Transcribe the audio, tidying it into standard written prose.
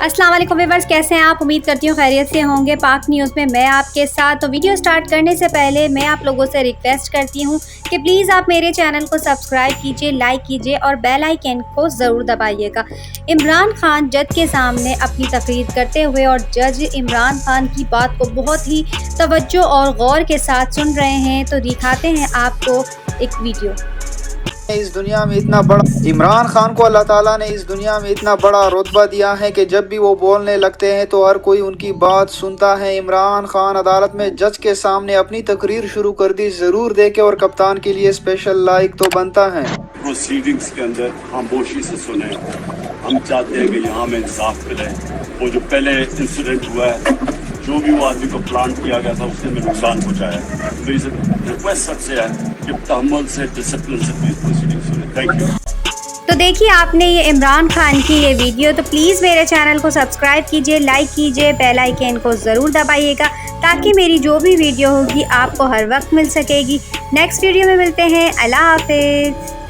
अस्सलाम वालेकुम व्यूअर्स, कैसे हैं आप? उम्मीद करती हूँ खैरियत से होंगे। पाक न्यूज़ में मैं आपके साथ। तो वीडियो स्टार्ट करने से पहले मैं आप लोगों से रिक्वेस्ट करती हूँ कि प्लीज़ आप मेरे चैनल को सब्सक्राइब कीजिए, लाइक कीजिए और बेल आइकन को ज़रूर दबाइएगा। इमरान खान जज के सामने अपनी तकरीर करते हुए और जज इमरान खान की बात को बहुत ही तवज्जो और गौर के साथ सुन रहे हैं। तो दिखाते हैं आपको एक वीडियो। इस दुनिया में इतना बड़ा इमरान खान को अल्लाह ताला ने इस दुनिया में इतना बड़ा रुतबा दिया है कि जब भी वो बोलने लगते हैं तो हर कोई उनकी बात सुनता है। इमरान खान अदालत में जज के सामने अपनी तकरीर शुरू कर दी। जरूर देखे और कप्तान के लिए स्पेशल लाइक तो बनता है। प्रोसीडिंग्स के अंदर खामोशी से सुने। हम चाहते हैं कि यहाँ में इंसाफ मिले। वो जो पहले इंसिडेंट हुआ है, जो भी वो आदमी को प्लान किया गया था उसने में नुकसान पहुँचाया, तो इस रिक्वेस्ट सबसे है कि तहम्मुल से, डिसिप्लिन से प्लीज प्रोसीडिंग सुने। Thank you. तो देखिए आपने ये इमरान खान की ये वीडियो। तो प्लीज़ मेरे चैनल को सब्सक्राइब कीजिए, लाइक कीजिए, बेल आइकन को ज़रूर दबाइएगा ताकि मेरी जो भी वीडियो होगी आपको हर वक्त मिल सकेगी। नेक्स्ट वीडियो में मिलते हैं। अल्लाह हाफिज़।